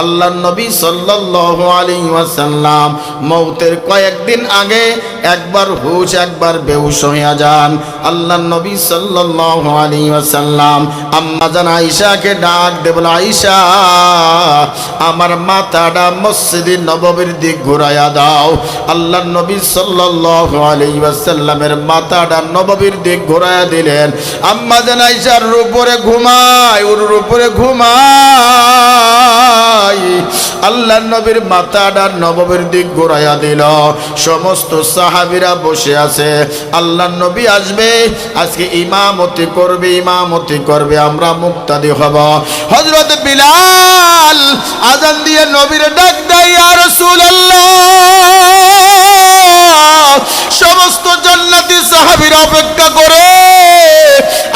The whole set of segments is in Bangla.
আল্লাহ নবী সাল্লাল্লাহু আলাইহি ওয়াসাল্লাম মওতের কয়েকদিন আগে একবার হুশ একবার বেহুশ হয়ে যান। আল্লাহ নবী সাল্লাল্লাহু আলাইহি ওয়াসাল্লাম আম্মা জান আয়েশাকে ডাক দিয়ে বলে, আয়েশা আমার মাথাটা মসজিদে নববীর দিক ঘুরাইয়া দাও। আল্লাহ নবী সাল্লাল্লাহু আলাইহি ওয়াসাল্লামের মাথাটা নববীর দিক ঘুরাইয়া দিলেন। আম্মা জান আয়েশার উপরে ঘুমায়, ওর উপরে ঘুমায়। আল্লাহ নবীর মাথাটা নববীর দিক ঘুরাইয়া দিল। সমস্ত সাহাবীরা বসে আছে। আল্লাহ নবী আসবে, আজকে ইমামতি করবে, আমরা মুক্তাদি হব। হযরত বিলাল আযান দিয়ে নবীর ডাক দেয়, ইয়া রাসূলুল্লাহ। সমস্ত জান্নাতি সাহাবীরা অপেক্ষা করে,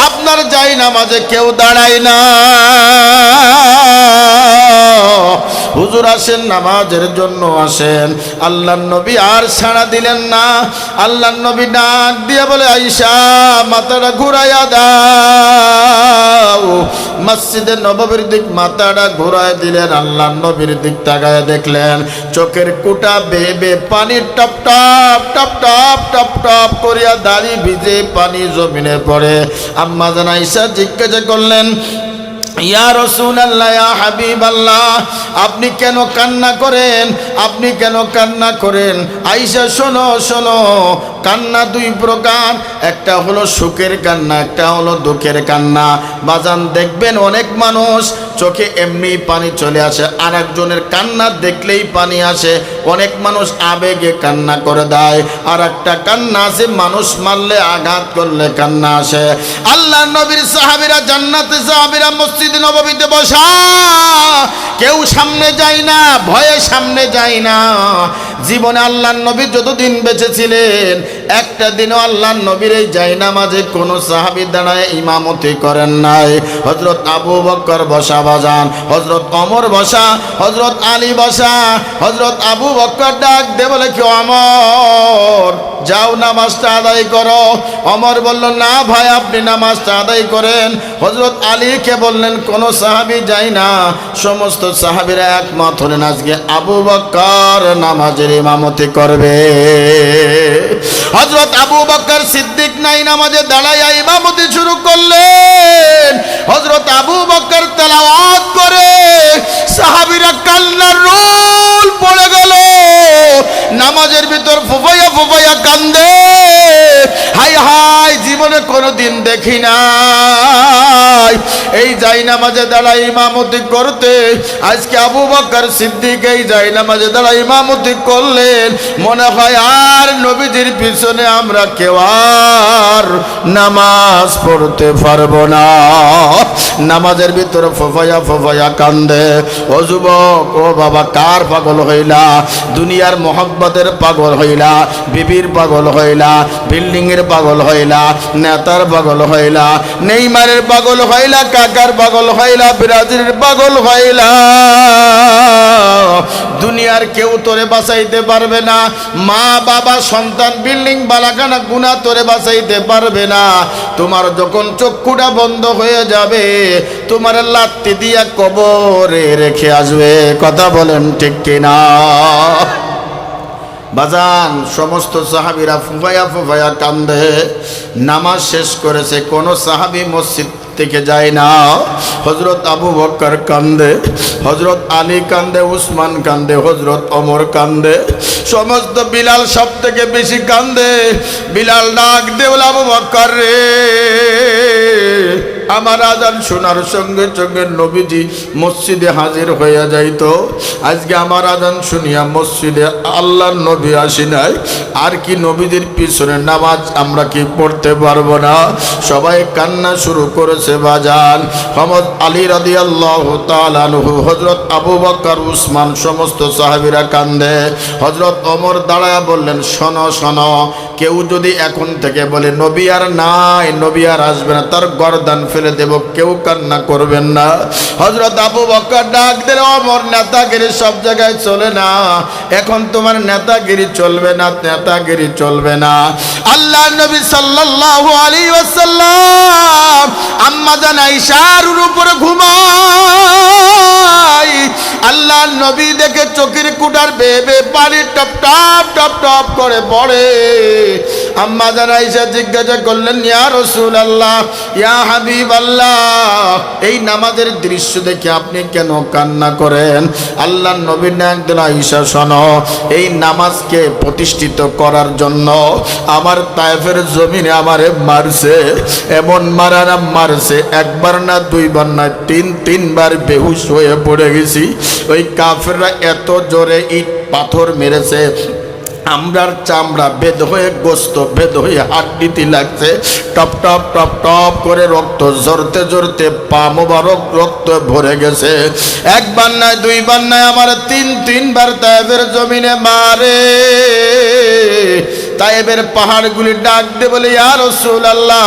আপনার যাই নামাজে কেউ দাঁড়ায় না। হুজুর আসেন, নামাজের জন্য আসেন। আল্লাহ নবী আর ছাড়া দিলেন না। আল্লাহ নবী ডাক দিয়ে বলে, আয়েশা মাথাটা ঘুরাইয়া দাও। মসজিদে নববীর দিক মাথাটা ঘুরাই দিলেন। আল্লাহ নবীর দিক তাকায় দেখলেন চোখের কুটা বেয়ে বেয়ে পানি top top top top top top করিয়া দাড়ি ভিজে পানি জমিনে পড়ে। আম্মা জান আয়েশা জিজ্ঞাসা করলেন, ইয়া রাসূলুল্লাহ, ইয়া হাবিবাল্লাহ, আপনি কেন কান্না করেন? আপনি কেন কান্না করেন? আয়েশা শোনো শোনো, কান্না দুই প্রকার, একটা হলো সুখের কান্না, একটা হলো দুঃখের কান্না। বাজান দেখবেন অনেক মানুষ চোখে এমনি পানি চলে আসে, আর একজনের কান্না দেখলেই পানি আসে। অনেক মানুষ আবেগে কান্না করে দেয়, আর একটা কান্না আছে মানুষ মারলে আঘাত করলে কান্না আসে। আল্লাহ নবীর সাহাবীরা, জান্নাতে সাহাবীরা মসজিদ নববীতে বসা, কেউ সামনে যায় না, ভয়ে সামনে যায় না। জীবনে আল্লাহ নবী যতদিন বেঁচে ছিলেন একটা দিনও আল্লাহ নবীর এই জায়নামাজে কোনো সাহাবী দাঁড়ায় ইমামতি করেন নাই। হযরত আবু বকর বসা বাজান, হযরত ওমর বসা, হযরত আলী বসা। হযরত আবু বকর ডাক দিয়ে বলে, কি ওমর, যাও নামাজটা আদায় করো। ওমর বলল, না ভাই আপনি নামাজটা আদায় করেন। হযরত আলীকে বললেন, কোনো সাহাবী যায় না। সমস্ত সাহাবীরা একমত হলেন আজকে আবু বকর নামাজের ইমামতি করবে। হযরত আবু বকর সিদ্দিক নাই নামাজে দাঁড়াইয়া ইমামতি শুরু করলেন। হযরত আবু বকর তেলাওয়াত করে সাহাবীরা কান্নার রোল পড়ে গেল। নামাজের ভিতর ফুফাইয়া ফুফাইয়া কান্দে, হাই হাই জীবনে কোনোদিন দেখি নাই এই জায়নামাজে দাঁড়াই ইমামতি করতে। আজকে আবু বকর সিদ্দিক এই জায়নামাজে দাঁড়াই ইমামতি করলেন। মনে হয় আর নবীজির পিছনে আমরা কেউ আর নামাজ পড়তে পারবো না। নামাজের ভিতরে ফোফায়া ফোফায়া কান্দে। ও যুবক, ও বাবা, কার পাগল হইলা? দুনিয়ার মোহব্বতের পাগল হইলা, বিবির পাগল হইলা, বিল্ডিং এর পাগল হইলা, নেতার পাগল হইলা, নেইমারের পাগল হইলা, কাকার পাগল হইলা, ব্রাজিলের পাগল হইলা। দুনিয়ার কেউ তোরে বাঁচাইতে পারবে না। মা বাবা সন্তান বিল্ডিং বালাখানা গুনাহ তোরে বাঁচাইতে পারবে না। তোমার যখন চক্ষুটা বন্ধ হয়ে যাবে, তোমার লাত্তি দিয়া কবরে রেখে আসবে। কথা বলেন ঠিক কিনা? বাজান সমস্ত সাহাবীরা ফুফায়া ফুফায়া কান্দে। নামাজ শেষ করেছে, কোনো সাহাবী মসজিদ থেকে যায় না। হযরত আবু বকর কান্দে, হযরত আলী কান্দে, উসমান কান্দে, হযরত ওমর কান্দে, সমস্ত বিলাল সব থেকে বেশি কান্দে। বিলাল ডাক দিয়ে বলে, আবু বকর রে, আমার আজান শোনার সঙ্গে সঙ্গে নবীজি মসজিদে হাজির হয়ে যাইতো। আজকে আমার আজান শুনিয়া মসজিদে আল্লাহর নবী আসি নাই, আর কি নবীজির পিছনে নামাজ আমরা কি পড়তে পারবো না? সবাই কান্না শুরু করেছে বাজান। হযরত আলী রাদিয়াল্লাহু তাআলা আনহু, হযরত আবু বকর, উসমান, সমস্ত সাহাবীরা কান্দে। হযরত ওমর দাঁড়ায়া বললেন, শোনো শোনো, কেউ যদি এখন থেকে বলে নবী আর নাই, নবী আর আসবে না, তার গর্দান ফেলে দেব, কেউ কান্না করবেন না। হযরত আবু বকর ডাক দিলেন, ওমর নেতাগিরি সব জায়গায় চলে না, এখন তোমার নেতাগিরি চলবে না, নেতাগিরি চলবে না। আল্লাহর নবী সাল্লাল্লাহু আলাইহি ওয়াসাল্লাম আম্মা জান আয়েশার উপরে ঘুমায়। আল্লাহর নবী দেখে চোখের কুটার বেয়ে বেয়ে পানি টপ টপ টপ টপ করে পড়ে। আম্মা জান আয়েশা জিজ্ঞাসা করলেন, ইয়া রাসূলুল্লাহ, ইয়া হাবিবাল্লাহ, এই নামাজের দৃশ্য দেখে আপনি কেন কান্না করেন? আল্লাহর নবী ডাক দিলেন, আয়েশা শোনো, এই নামাজকে প্রতিষ্ঠিত করার জন্য আমার তায়েফের জমিনে আমারে মারছে, এমন মারার মারছে, একবার না দুইবার না তিনবার বেহুশ হয়ে পড়ে গেছি। ওই কাফেররা এত জোরে ইট পাথর মেরেছে, আমরার চামড়া বেদ হয়ে, গোস্ত বেদ হয়ে হাড্ডিতে লাগছে, টপ টপ টপ টপ করে রক্ত ঝরতে ঝরতে পা মোবারক রক্ত ভরে গেছে। একবার নয় দুইবার নয়, আমার তিনবার তায়েফের জমিনে মারে। তায়েবের পাহাড়গুলি ডাক দে বলে, ইয়া রাসূলুল্লাহ,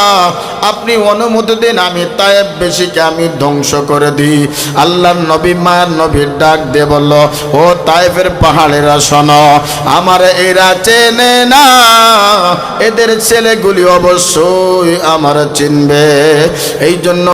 আপনি অনুমতি দিন আমি তায়েব বেশিকে আমি ধ্বংস করে দিই। আল্লাহর নবী মায়ের নবীর ডাক দে বলল, ও তায়েফের পাহাড়েরা শোনো, আমার এরা চেনে না, এদের ছেলেগুলি অবশ্যই আমার চিনবে। এই জন্য